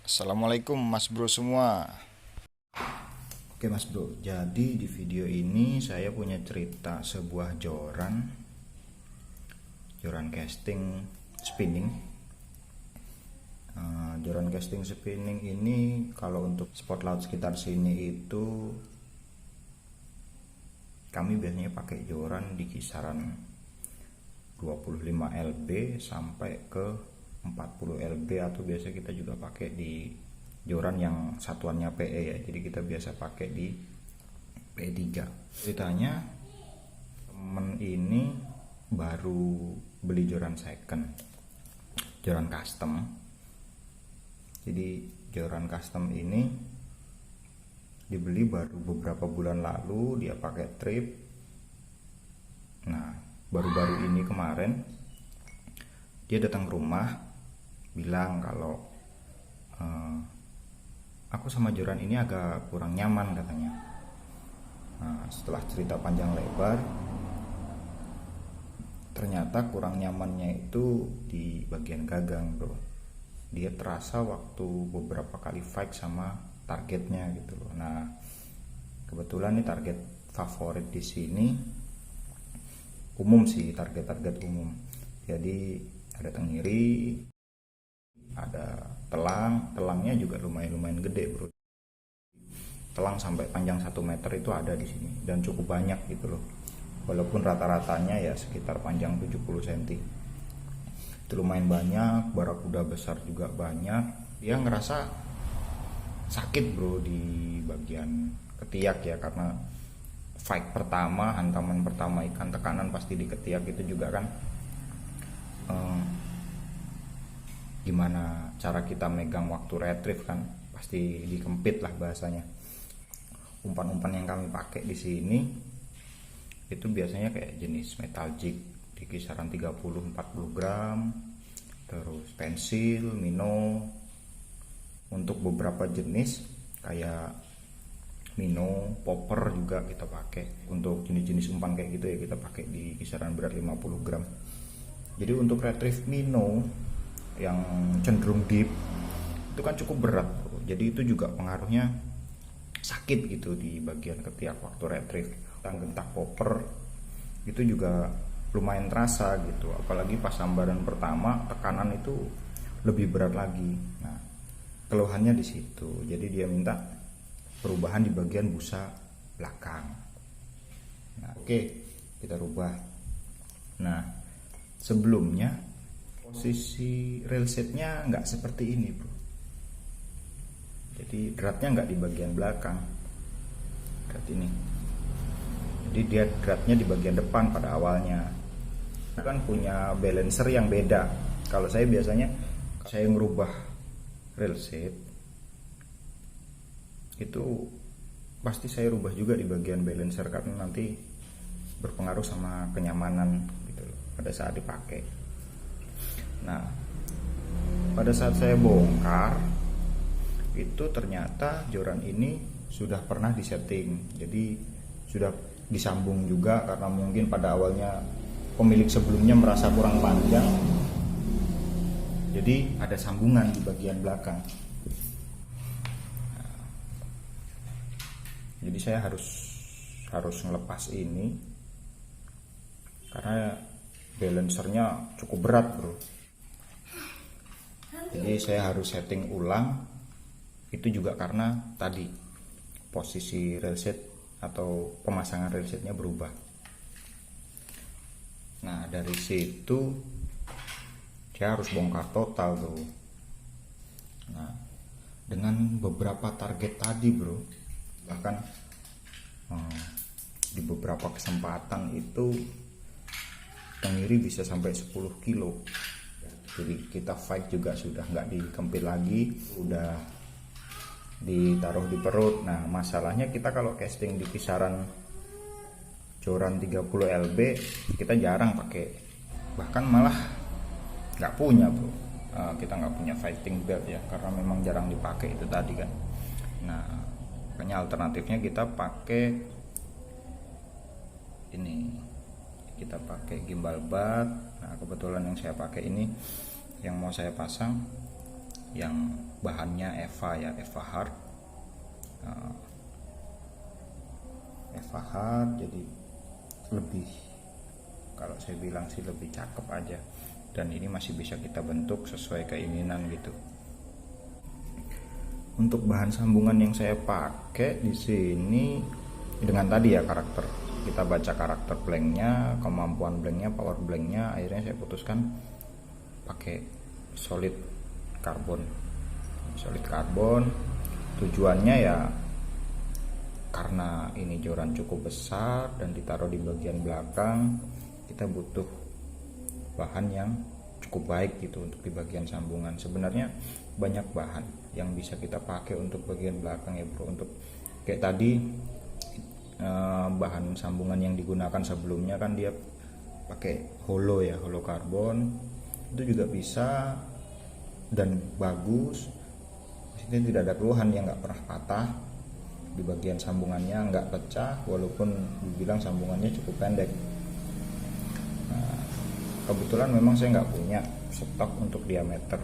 Assalamualaikum Mas Bro semua. Oke Mas Bro, jadi di video ini saya punya cerita sebuah joran casting spinning. Joran casting spinning ini kalau untuk spot laut sekitar sini itu kami biasanya pakai joran di kisaran 25 lb sampai ke 40 lb, atau biasa kita juga pakai di joran yang satuannya PE ya. Jadi kita biasa pakai di PE3. Ceritanya temen ini baru beli joran second, joran custom. Jadi joran custom ini dibeli baru beberapa bulan lalu, dia pakai trip. Nah, baru-baru ini kemarin dia datang ke rumah bilang kalau aku sama joran ini agak kurang nyaman katanya. Nah, setelah cerita panjang lebar, ternyata kurang nyamannya itu di bagian gagang bro. Dia terasa waktu beberapa kali fight sama targetnya gitu loh. Nah, kebetulan nih target favorit di sini umum sih, target umum. Jadi ada tenggiri, ada telangnya juga lumayan gede bro. Telang sampai panjang 1 meter itu ada di sini dan cukup banyak gitu loh. Walaupun rata-ratanya ya sekitar panjang 70 cm. Itu lumayan banyak, barakuda besar juga banyak. Dia ngerasa sakit bro di bagian ketiak ya, karena fight pertama, hantaman pertama ikan tekanan pasti di ketiak itu juga kan. Gimana cara kita megang waktu retrieve kan pasti dikempit lah bahasanya. Umpan-umpan yang kami pakai di sini itu biasanya kayak jenis metal jig di kisaran 30-40 gram, terus pensil, minnow. Untuk beberapa jenis kayak minnow, popper juga kita pakai. Untuk jenis-jenis umpan kayak gitu ya kita pakai di kisaran berat 50 gram. Jadi untuk retrieve minnow yang cenderung deep itu kan cukup berat bro. Jadi itu juga pengaruhnya sakit gitu di bagian ketiak waktu retrieve. Gentak popper itu juga lumayan terasa gitu, apalagi pas sambaran pertama tekanan itu lebih berat lagi. Nah, keluhannya di situ. Jadi dia minta perubahan di bagian busa belakang. Nah, oke, kita rubah. Nah, sebelumnya posisi railsetnya nggak seperti ini bro. Jadi dratnya nggak di bagian belakang, drat ini. Jadi dia dratnya di bagian depan pada awalnya. Kan punya balancer yang beda. Kalau saya biasanya saya ngerubah railset itu pasti saya rubah juga di bagian balancer, karena nanti berpengaruh sama kenyamanan gitu loh pada saat dipakai. Nah, pada saat saya bongkar itu ternyata joran ini sudah pernah disetting. Jadi sudah disambung juga, karena mungkin pada awalnya pemilik sebelumnya merasa kurang panjang. Jadi ada sambungan di bagian belakang. Nah, jadi saya harus ngelepas ini karena balancernya cukup berat bro. Jadi saya harus setting ulang. Itu juga karena tadi posisi railset atau pemasangan railsetnya berubah. Nah, dari situ saya harus bongkar total tuh. Nah, dengan beberapa target tadi bro, bahkan di beberapa kesempatan itu tenggiri bisa sampai 10 kilo. Jadi kita fight juga sudah nggak dikempit lagi, udah ditaruh di perut. Nah, masalahnya kita kalau casting di kisaran joran 30 lb kita jarang pakai, bahkan malah nggak punya bro. Kita nggak punya fighting belt ya, karena memang jarang dipakai itu tadi kan. Nah, makanya alternatifnya kita pakai ini, kita pakai gimbal bat. Nah, kebetulan yang saya pakai ini yang mau saya pasang yang bahannya Eva ya, Eva Hard. Eva Hard, jadi lebih, kalau saya bilang sih lebih cakep aja, dan ini masih bisa kita bentuk sesuai keinginan gitu. Untuk bahan sambungan yang saya pakai di sini dengan tadi ya karakter, kita baca karakter blanknya, kemampuan blanknya, power blanknya, akhirnya saya putuskan pakai solid karbon. Solid karbon tujuannya ya karena ini joran cukup besar dan ditaruh di bagian belakang, kita butuh bahan yang cukup baik gitu untuk di bagian sambungan. Sebenarnya banyak bahan yang bisa kita pakai untuk bagian belakang ya bro. Untuk kayak tadi bahan sambungan yang digunakan sebelumnya kan dia pakai holo ya, holo karbon, itu juga bisa dan bagus. Maksudnya tidak ada keluhan, yang nggak pernah patah di bagian sambungannya, nggak pecah walaupun dibilang sambungannya cukup pendek. Nah, kebetulan memang saya nggak punya stok untuk diameter,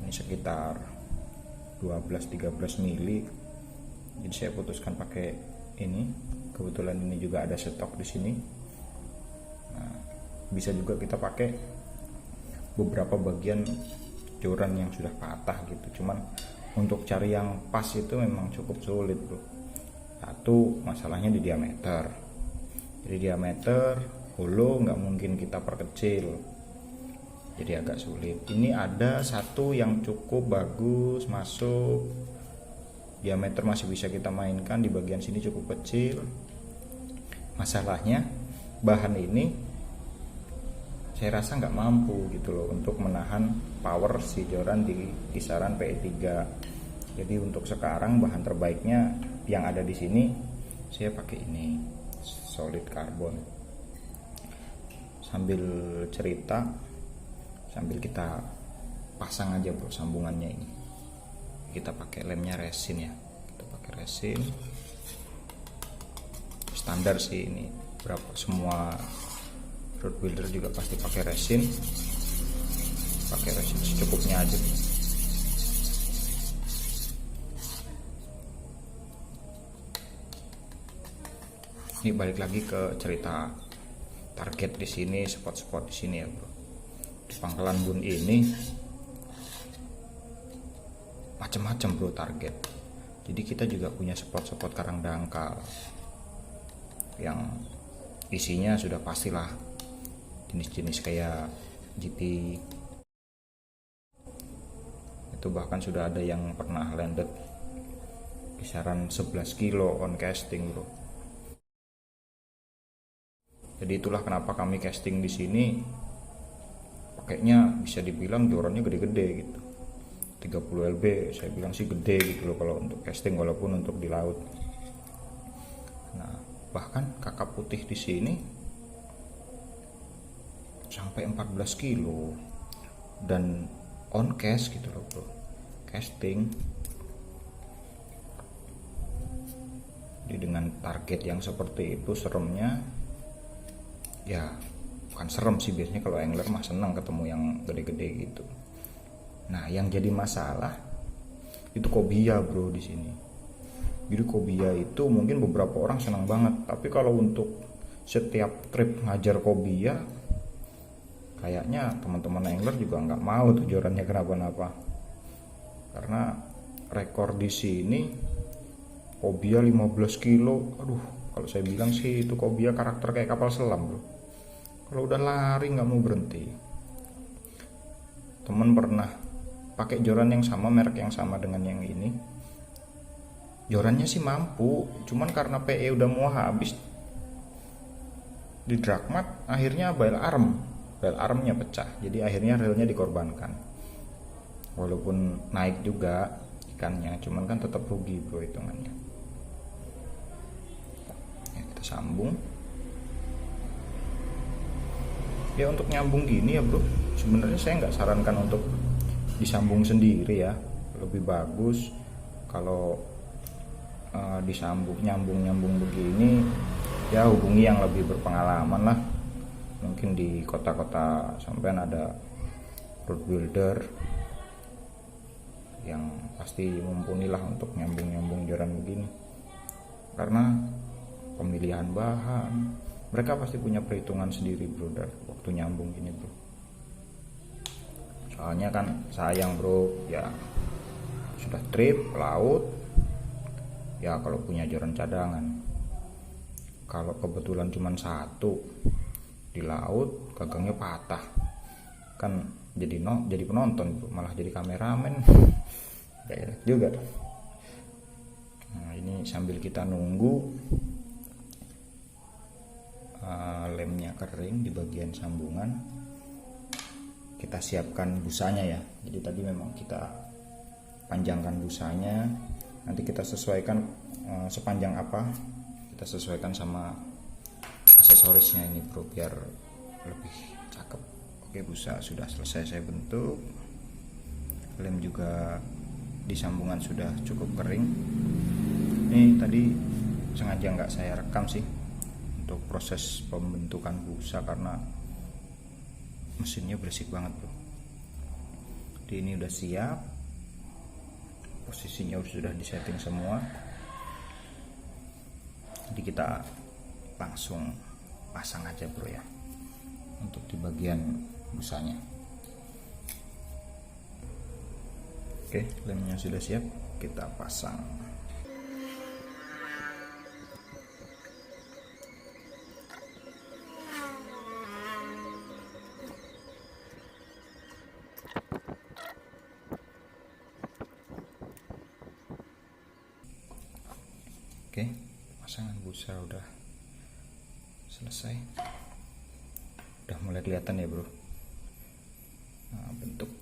ini sekitar 12-13 mili, jadi saya putuskan pakai ini. Kebetulan ini juga ada stok di sini. Nah, bisa juga kita pakai beberapa bagian joran yang sudah patah gitu, cuman untuk cari yang pas itu memang cukup sulit bro. Satu, masalahnya di diameter. Jadi diameter holo nggak mungkin kita perkecil, jadi agak sulit. Ini ada satu yang cukup bagus masuk, diameter masih bisa kita mainkan, di bagian sini cukup kecil. Masalahnya bahan ini saya rasa nggak mampu gitu loh untuk menahan power si joran di kisaran PE3. Jadi untuk sekarang bahan terbaiknya yang ada di sini saya pakai ini, solid karbon. Sambil cerita, sambil kita pasang aja bro sambungannya ini. Kita pakai lemnya resin ya, kita pakai resin standar sih ini, berapa semua road builder juga pasti pakai resin secukupnya aja. Ini balik lagi ke cerita target di sini, spot-spot di sini ya bro. Di Pangkalan Bun ini macam-macam bro target. Jadi kita juga punya spot-spot karang dangkal yang isinya sudah pastilah jenis-jenis kayak GP. Itu bahkan sudah ada yang pernah landed kisaran 11 kilo on casting bro. Jadi itulah kenapa kami casting di sini pakainya bisa dibilang jorannya gede-gede gitu. 30 lb saya bilang sih gede gitu loh kalau untuk casting, walaupun untuk di laut. Nah, bahkan kakap putih di sini sampai 14 kilo dan on cast gitu loh bro, casting. Jadi dengan target yang seperti itu, seremnya ya bukan serem sih, biasanya kalau angler mah senang ketemu yang gede-gede gitu. Nah, yang jadi masalah itu kobia bro di sini. Jadi kobia itu mungkin beberapa orang senang banget, tapi kalau untuk setiap trip ngajar kobia kayaknya teman-teman angler juga nggak mau tuh jorannya kenapa-napa. Karena rekor di sini kobia 15 kilo. Aduh, kalau saya bilang sih itu kobia karakter kayak kapal selam bro. Kalau udah lari nggak mau berhenti. Temen pernah pakai joran yang sama, merek yang sama dengan yang ini. Jorannya sih mampu, cuman karena PE udah mau habis di dragmat, akhirnya bail armnya pecah. Jadi akhirnya reelnya dikorbankan. Walaupun naik juga ikannya, cuman kan tetap rugi bro hitungannya. Ya, kita sambung. Ya untuk nyambung gini ya bro, sebenarnya saya nggak sarankan untuk disambung sendiri ya. Lebih bagus kalau nyambung begini ya hubungi yang lebih berpengalaman lah. Mungkin di kota-kota sampean ada road builder pasti mumpuni lah untuk nyambung joran begini, karena pemilihan bahan mereka pasti punya perhitungan sendiri bro dari waktu nyambung gini bro. Soalnya kan sayang bro ya, sudah trip laut ya, kalau punya joran cadangan, kalau kebetulan cuma satu di laut gagangnya patah kan, jadi penonton bro, malah jadi kameramen. Gak enak juga. Nah ini sambil kita nunggu lemnya kering di bagian sambungan, kita siapkan busanya ya. Jadi tadi memang kita panjangkan busanya, nanti kita sesuaikan sepanjang apa, kita sesuaikan sama aksesorisnya ini bro biar lebih cakep. Oke, busa sudah selesai saya bentuk, lem juga di sambungan sudah cukup kering. Ini tadi sengaja nggak saya rekam sih untuk proses pembentukan busa karena mesinnya berisik banget bro. Jadi ini udah siap, posisinya sudah disetting semua, jadi kita langsung pasang aja bro ya untuk di bagian busanya. Oke, lemnya sudah siap, kita pasang. Oke, pasangan busa udah selesai, udah mulai kelihatan ya bro. Nah, bentuk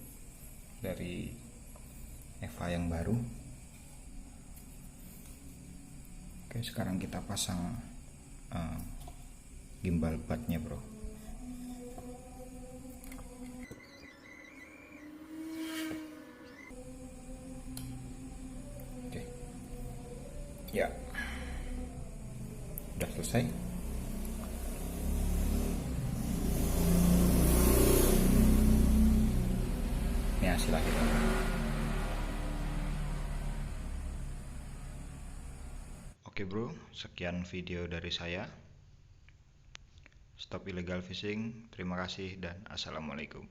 dari Eva yang baru. Oke, sekarang kita pasang gimbal batnya bro. Oke ya, udah selesai. Ini hasil akhirnya. Oke bro, sekian video dari saya. Stop illegal fishing. Terima kasih dan assalamualaikum.